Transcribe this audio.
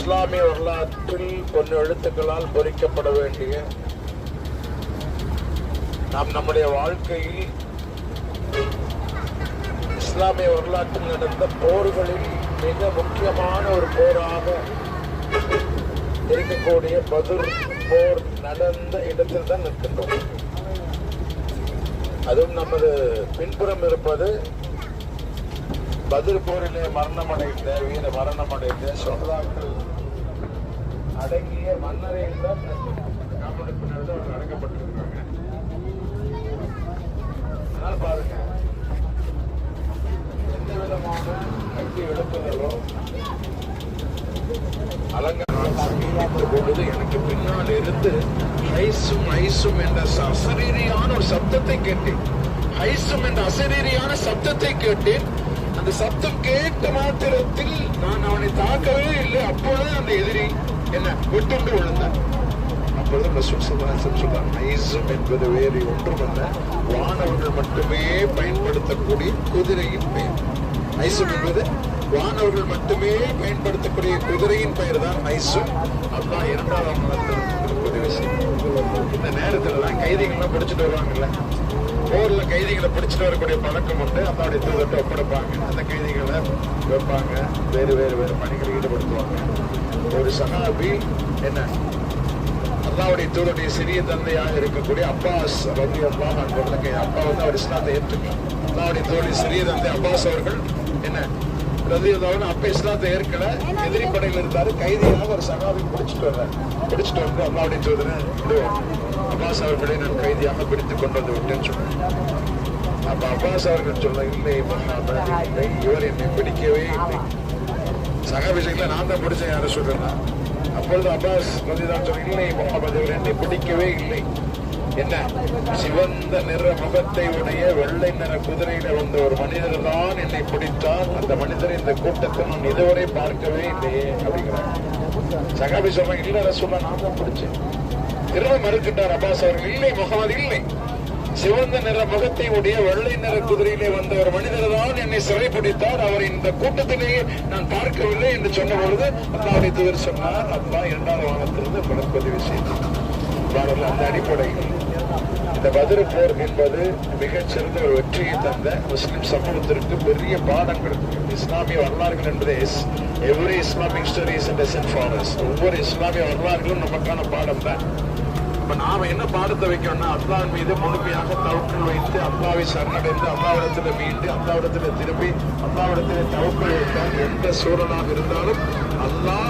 இஸ்லாமிய வரலாற்றில் பொன் எழுத்துக்களால் பொறிக்கப்பட வேண்டிய நாம் நம்முடைய வாழ்க்கையில் இஸ்லாமிய வரலாற்றில் நடந்த போர்களில் மிக முக்கியமான ஒரு போராக இருக்கக்கூடிய பதுர் போர் நடந்த இடத்தில் தான் நிற்கின்றோம். அதுவும் நமது பின்புறம் இருப்பது பதுர் போரிலே வீர மரணமடைந்த சோதாக்கள் அடங்கிய மன்னரையில் தான் காமெடுப்பினர் அவர்கள் அடக்கப்பட்டிருக்காங்க. அதனால் பாருங்க, எந்த விதமான கட்டி எழுப்புதலோ அலங்காரம் பொழுது எனக்கு பின்னால் இருந்து ஹைசும் ஐசும் என்ற அசரீரியான ஒரு சப்தத்தை கேட்டேன். ஹைசும் என்ற அசரீரியான சப்தத்தை கேட்டேன். அந்த சப்தம் கேட்ட மாத்திரத்தில் நான் அவனை தாக்கவே இல்லை. அப்பொழுது அந்த எதிரி என்ன விட்டுண்டு விழுந்தான். அப்பொழுது நைசும் என்பது வேறு ஒன்றுமல்ல, வானவர்கள் மட்டுமே பயன்படுத்தக்கூடிய குதிரையின் பெயர். ஐசும் என்பது வானவர்கள் மட்டுமே பயன்படுத்தக்கூடிய குதிரையின் பெயர் தான் ஐசும். அதான் இரண்டாவது உதவி செய்யும். இந்த நேரத்துல தான் கைதிகள்லாம் பிடிச்சிட்டு வருவாங்கல்ல, போர்ல கைதிகளை பிடிச்சிட்டு வரக்கூடிய பழக்கம் உண்டு. அல்லாவுடைய தூதத்தை ஒப்படைப்பாங்க, அந்த கைதிகளை வைப்பாங்க, வேறு வேறு வேறு பணிகளை ஈடுபடுத்துவாங்க. ஒரு சஹாபி என்ன அல்லாவுடைய தூதருடைய சிறிய தந்தையாக இருக்கக்கூடிய அப்பாஸ் ரலியல்லாஹு அன்ஹு, அப்பா வந்து அவர் இஸ்லாத்தை ஏற்றுக்கலாம். அல்லாவுடைய தூதருடைய சிறிய தந்தை அப்பாஸ் அவர்கள் என்ன ரலியல்லாஹு அப்ப இஸ்லாத்தை ஏற்கல, எதிரி படையில் இருந்தாரு. கைதியாக ஒரு சஹாபி பிடிச்சிட்டு வந்து அல்லாவுடைய தூதரை அப்பாஸ் அவர்களை நான் கைதியாக பிடித்துக் கொண்டு வந்து விட்டேன்னு சொன்னார். அப்ப அப்பாஸ் அவர்கள் சொல்ல, இல்லை இல்லை, இவர் என்னை பிடிக்கவே இல்லை. சகாபிஷங்களை நான் தான் பிடிச்சேன், யார சொல்றேன்னா. அப்பொழுது அப்பாஸ் தான் சொல்ல, இல்லை முகமது, இவர் என்னை பிடிக்கவே இல்லை. என்ன சிவந்த நிற முகத்தை உடைய வெள்ளை நிற குதிரையில வந்த ஒரு மனிதர் தான் என்னை பிடித்தார். அந்த மனிதரை இந்த கூட்டத்தை நான் இதுவரை பார்க்கவே இல்லையே அப்படிங்கிறார். சகாபி சொல்றேன், இல்ல ரசூலா, நான் தான் பிடிச்சேன். திரும்ப மறுக்கிட்டார் அப்பாஸ் அவர்கள், இல்லை முகமது, இல்லை, சிவந்த நிற முகத்தை உடைய வெள்ளை நிற குதிரையிலே வந்த ஒரு மனிதர் தான் என்னை சிறைப்பிடித்தார். அவர் இந்த கூட்டத்திலேயே நான் பார்க்கவில்லை என்று சொன்ன பொழுது அல்லாஹ்வுடைய தூதர் சொன்னார், அப்பா இரண்டாவது வானத்திலிருந்து பதிவு செய்தார். அந்த அடிப்படையில் இந்த பத்ர் போர் என்பது மிகச்சிறந்த ஒரு வெற்றியை தந்த முஸ்லிம் சமூகத்திற்கு பெரிய பாடங்கள். இஸ்லாமிய வரலாறுகள் என்பது every Islamic stories and lesson for us. ஒவ்வொரு இஸ்லாமிய வரலாறுகளும் நமக்கான பாடம் தான். இப்ப நாம என்ன பாடத்தை வைக்கணும்னா, அல்லாஹ் மீது முழுமையாக தவக்கல் வைத்து, அல்லாஹ்வை சரணடைந்து, அல்லாஹ்விடத்துல மீண்டு, அல்லாஹ்விடத்துல திரும்பி, அல்லாஹ்விடத்துல தவக்கல் வைத்தால் எந்த சூழலாக இருந்தாலும் அல்லாஹ்